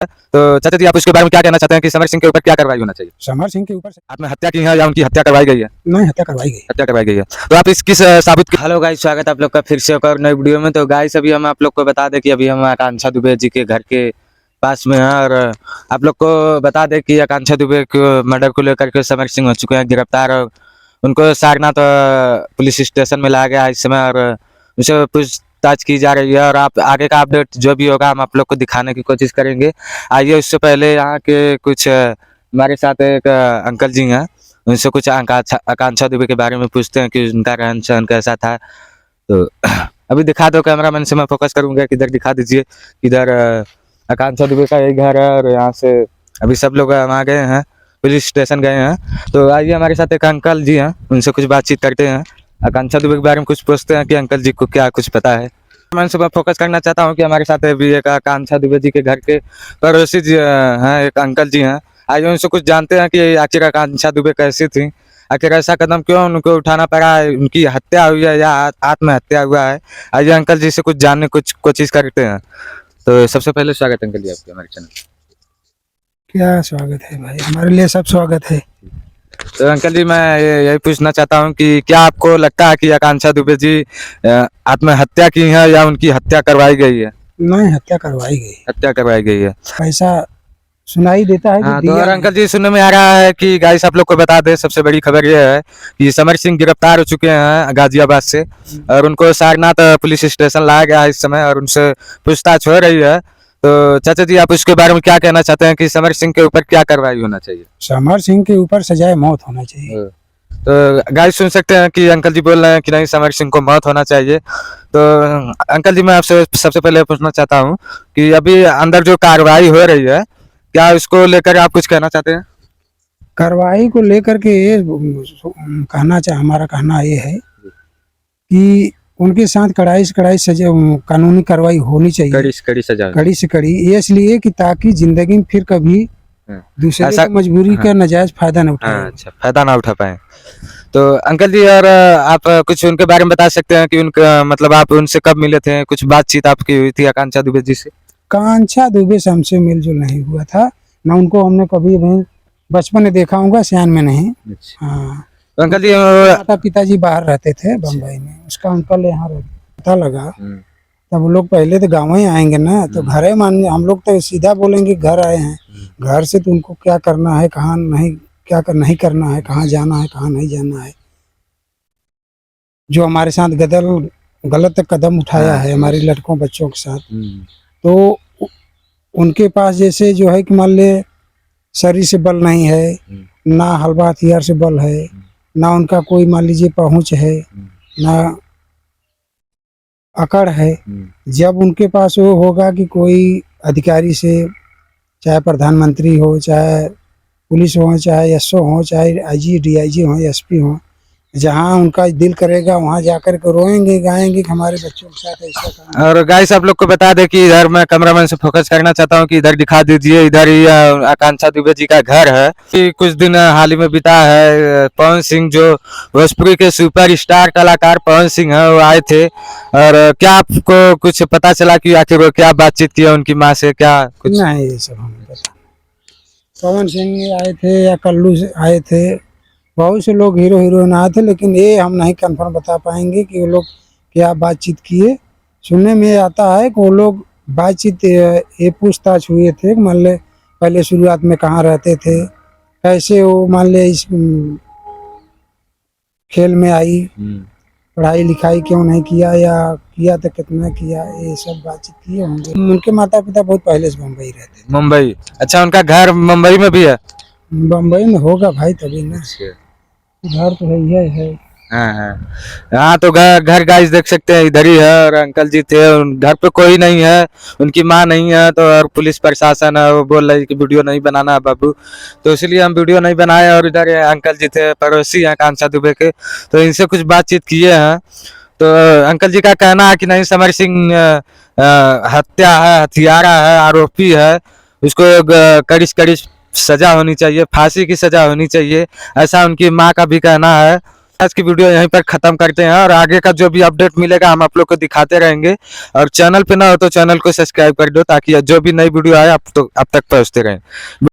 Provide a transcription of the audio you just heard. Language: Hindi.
तो चाचा जी आप उसके बारे में क्या कहना चाहते हैं कि समर सिंह के ऊपर क्या कार्रवाई होना चाहिए? समर सिंह के ऊपर आपने हत्या की है या उनकी हत्या करवाई गई है? नहीं, हत्या करवाई गई। हत्या करवाई गई है। तो आप इस किस साबित हेलो गाइस, स्वागत है आप लोग का फिर से एक और नई वीडियो में। तो गाइस अभी हम आप लोग को बता दें कि अभी हम आकांक्षा दुबे जी के घर के पास में हैं और आप लोग को बता दें कि आकांक्षा दुबे को मर्डर को लेकर के समर सिंह हो चुके हैं गिरफ्तार और उनको सारनाथ पुलिस स्टेशन में लाया गया है इस समय और उनसे पूछताछ की जा रही है और आप आगे का अपडेट जो भी होगा हम आप लोग को दिखाने की कोशिश करेंगे। आइए उससे पहले यहाँ के कुछ हमारे साथ एक अंकल जी हैं, उनसे कुछ आकांक्षा दुबे के बारे में पूछते हैं कि उनका रहन सहन कैसा था। तो अभी दिखा दो कैमरामैन से, मैं फोकस करूंगा किधर दिखा दीजिए, किधर आकांक्षा दुबे का यही घर है और यहाँ से अभी सब लोग वहाँ गए हैं, पुलिस स्टेशन गए हैं। तो आइए हमारे साथ एक अंकल जी हैं, उनसे कुछ बातचीत करते हैं, आकांक्षा दुबे के बारे में कुछ पूछते हैं कि अंकल जी को क्या कुछ पता है। मैं सुबह फोकस करना चाहता हूँ कि हमारे साथ अभी एक आकांक्षा दुबे जी के घर के पड़ोसी जी हैं, एक अंकल जी हैं। आइए उनसे कुछ जानते हैं कि आखिर आकांक्षा दुबे कैसी थी, आखिर ऐसा कदम क्यों उनको उठाना पड़ा है, उनकी हत्या हुई है या आत्महत्या हुआ है। आइए अंकल जी से कुछ जानने कुछ कोशिश करते हैं। तो सबसे पहले स्वागत अंकल जी आपके हमारे चैनल। क्या स्वागत है भाई, हमारे लिए सब स्वागत है। तो अंकल जी मैं यही पूछना चाहता हूँ कि क्या आपको लगता है कि आकांक्षा दुबे जी आत्महत्या की है या उनकी हत्या करवाई गई है? नहीं, हत्या करवाई गई। हत्या करवाई गई है। पैसा सुनाई देता है हाँ, कि तो दिया और है। अंकल जी सुनने में आ रहा है कि गाइस आप लोग को बता दें, सबसे बड़ी खबर यह है कि समर सिंह गिरफ्तार हो चुके हैं गाजियाबाद से और उनको सारनाथ पुलिस स्टेशन लाया गया है इस समय और उनसे पूछताछ हो रही है। तो चाचा जी आप उसके बारे में क्या कहना चाहते हैं कि समर सिंह के ऊपर क्या कार्रवाई होना चाहिए? समर सिंह के ऊपर सजाए मौत होना चाहिए। तो गाइस सुन सकते हैं कि अंकल जी बोल रहे हैं कि नहीं, समर सिंह को मौत होना चाहिए। तो अंकल जी मैं आपसे सबसे पहले पूछना चाहता हूँ कि अभी अंदर जो कार्रवाई हो रही है, क्या इसको लेकर आप कुछ कहना चाहते हैं? कार्रवाई को लेकर के हमारा कहना ये है कि उनके साथ कड़ाई से कड़ाई सजा, कानूनी कार्रवाई होनी चाहिए, कड़ी से कड़ी सजा। कड़ी से कड़ी, ये इसलिए कि ताकि जिंदगी में फिर कभी दूसरे ऐसा- की मजबूरी का नाजायज फायदा न उठाए। अच्छा, फायदा ना उठा पाए। तो अंकल जी और आप कुछ उनके बारे में बता सकते हैं कि उनका मतलब आप उनसे कब मिले थे, कुछ बातचीत आपकी हुई थी आकांक्षा दुबे जी से? कांक्षा दुबे से हमसे मिलजुल नहीं हुआ था, ना उनको हमने कभी भी बचपन में देखा होगा, सियान में नहीं। हाँ, तो अंकल जी माता पिताजी बाहर रहते थे बम्बई में, उसका अंकल यहाँ पता लगा तब लोग पहले तो गाँव ही आएंगे ना, तो घर ही मान, हम लोग तो सीधा बोलेंगे घर आए हैं, घर से तो उनको क्या करना है, कहाँ नहीं, क्या नहीं करना है, कहाँ जाना है, कहाँ नहीं जाना है। जो हमारे साथ गलत कदम उठाया है हमारे लड़कों बच्चों के साथ, तो उनके पास जैसे जो है कि मान ले शरीर से बल नहीं है, ना हलवा हथियार से बल है, ना उनका कोई मान लीजिए पहुंच है, ना अकड़ है। जब उनके पास वो होगा कि कोई अधिकारी से, चाहे प्रधानमंत्री हो, चाहे पुलिस हो, चाहे एसओ हो, चाहे आईजी डीआईजी हो, एसपी हो, जहाँ उनका दिल करेगा वहाँ जाकर के रोएंगे गाएंगे कि हमारे बच्चों के साथ ऐसा काम। और गाइस आप लोग को बता दें कि इधर मैं कैमरामैन से फोकस करना चाहता हूं कि इधर दिखा दीजिए, इधर ही आकांक्षा दुबे जी का घर है कि कुछ दिन हाल ही में बीता है। पवन सिंह जो भोजपुरी के सुपर स्टार कलाकार पवन सिंह है, वो आए थे और क्या आपको कुछ पता चला कि आखिर वो क्या बातचीत की है उनकी माँ से, क्या कुछ? नहीं, ये सब हमें पता। पवन सिंह आए थे या कल्लू से आए थे, बहुत से लोग हीरो हीरोइन आए थे, लेकिन ये हम नहीं कंफर्म बता पाएंगे कि वो लोग क्या बातचीत किए। सुनने में आता है कि वो लोग बातचीत, ये पूछताछ हुए थे कि मान ले पहले शुरुआत में कहाँ रहते थे, कैसे वो मान ले इस खेल में आई, पढ़ाई लिखाई क्यों नहीं किया, या किया तो कितना किया, ये सब बातचीत किए होंगे। उनके माता पिता बहुत पहले से मुंबई रहते थे। मुंबई? अच्छा, उनका घर मुंबई में भी है? बम्बई में होगा भाई, तभी ना, घर तो है। हाँ, तो घर गाइस देख सकते हैं इधर ही है और अंकल जी थे, घर पे कोई नहीं है, उनकी माँ नहीं है, तो और पुलिस प्रशासन है वो बोल रही कि वीडियो नहीं बनाना है बाबू, तो इसलिए हम वीडियो नहीं बनाए। और इधर अंकल जी थे, पड़ोसी हैं आकांक्षा दुबे के, तो इनसे कुछ बातचीत किए हैं। तो अंकल जी का कहना है कि नहीं, समर सिंह हत्या है, हथियारा है, आरोपी है, उसको कड़ी कड़ी सजा होनी चाहिए, फांसी की सजा होनी चाहिए, ऐसा उनकी माँ का भी कहना है। आज की वीडियो यहीं पर खत्म करते हैं और आगे का जो भी अपडेट मिलेगा हम आप लोग को दिखाते रहेंगे। और चैनल पे ना हो तो चैनल को सब्सक्राइब कर दो ताकि जो भी नई वीडियो आए आप तक पहुंचते रहें।